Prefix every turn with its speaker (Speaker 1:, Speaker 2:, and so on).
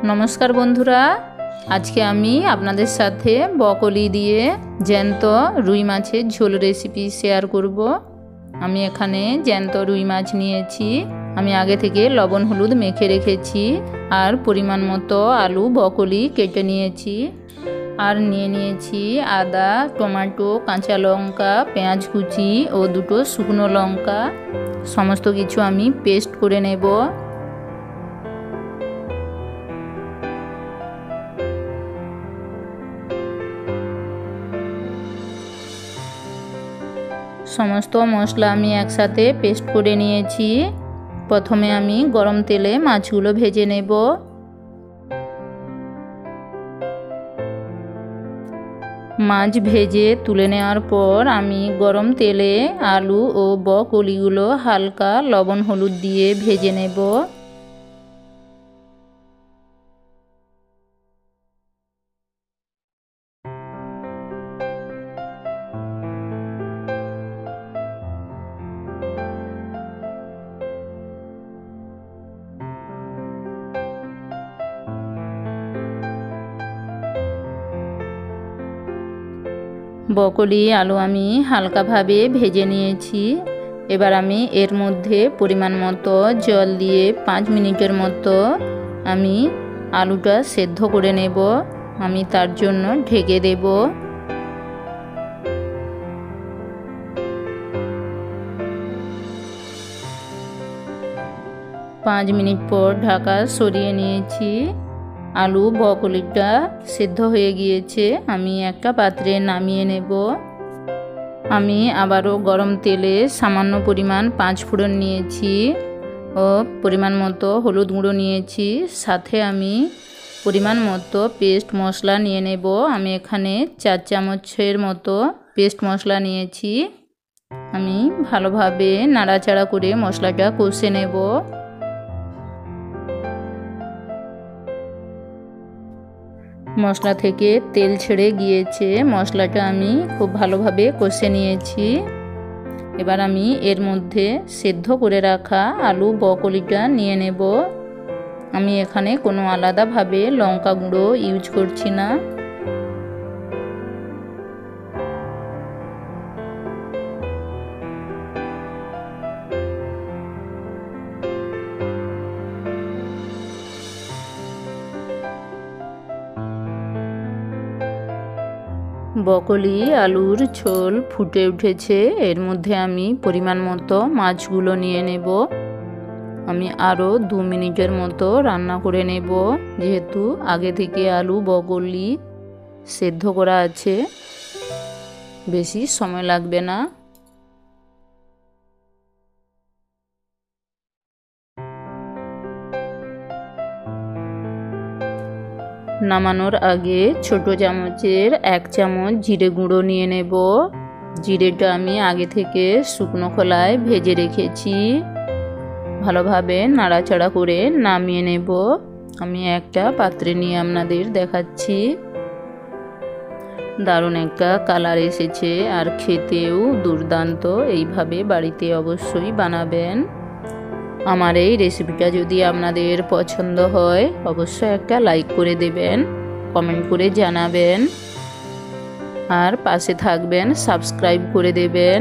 Speaker 1: नमस्कार बंधुरा आज के आमी आपनादेर साथे बकली दिए ज्यान्त रुई माछेर झोल रेसिपि शेयर करब। आमी एखाने ज्यान्त रुई माछ नियेछि। आमी आगे थेके लबण हलुद मेखे रेखेछि और परिमाण मतो आलू बकली केटे नियेछि और निये नियेछि आदा टमेटो काँचा लंका पेঁয়াজ कुचि और दुटो शुकनो लंका समस्त किछु आमी पेस्ट करे नेब। समस्त मशला आमी एकसाथे पेस्ट करे नियेछि। प्रथमे आमी गरम तेले माछगुलो भेजे नेब। माछ भेजे तुले नेওয়ার पर आमी गरम तेले आलू और बकलिगुलो हालका लवण हलुद दिए भेजे नेब। बकली आलू आमी हालका भावे भेजे निয়েছি। এবার আমি এর মধ্যে পরিমাণ মতো জল দিয়ে 5 মিনিটের মতো আমি আলুটা সেদ্ধ করে নেব। আমি তার জন্য ঢেকে দেব। 5 মিনিট পর ঢাকা সরিয়ে নিয়েছি। आलू बकलिटा सिद्ध हो गिয়েছে। আমি একটা পাত্রে নামিয়ে নেব। আমি আবারও গরম তেলে সামান্য পরিমাণ 5 ফোড়ন নিয়েছি ও পরিমাণ মতো হলুদ গুঁড়ো নিয়েছি। সাথে আমি পরিমাণ মতো পেস্ট মশলা নিয়ে নেব। আমি এখানে 4 চামচের মতো পেস্ট মশলা নিয়েছি। আমি ভালোভাবে নাড়াচাড়া করে মশলাটা কষে নেব। मशला थेके तेल छेड़े गिয়েছে। मशलाटा आमी खूब भालोभाबे कषे निয়েছি। एबार आमी एर मध्य सेদ্ধ करे राखा आलू बकलिटा निये नेब। आमी एखाने कोनो आलादा भावे लंका गुঁড়ো इउज करछि ना। बकली आलूर झोल फुटे उठेছে। एर मध्य आमी परिमाण मतो माछगुलो निये नेब। आमी आरो 2 मिनिटेर मतो रान्ना करे नेब। जेहेतु आगे थेके आलू बकली सेদ্ধ करा आछे बेशी समय लागबे ना। नामानोर आगे छोटो चामचेर 1 चामच जिरे गुঁড়ো निये नेब। जिरेटा आमी आगे थेके शुकनो खोलाय भेजे रेखेछि। भालोभाबे नाड़ाचाड़ा करे नामिये नेब। आमी एकटा पात्रे निये आपनादेर देखाচ্ছি। दारुण एकटा कालार एसेছে আর খেতেও দুর্দান্ত। এইভাবে বাড়িতে অবশ্যই বানাবেন। আমার এই রেসিপিটা যদি আপনাদের পছন্দ হয় অবশ্যই একটা লাইক করে দেবেন, কমেন্ট করে জানাবেন আর পাশে থাকবেন, সাবস্ক্রাইব করে দেবেন।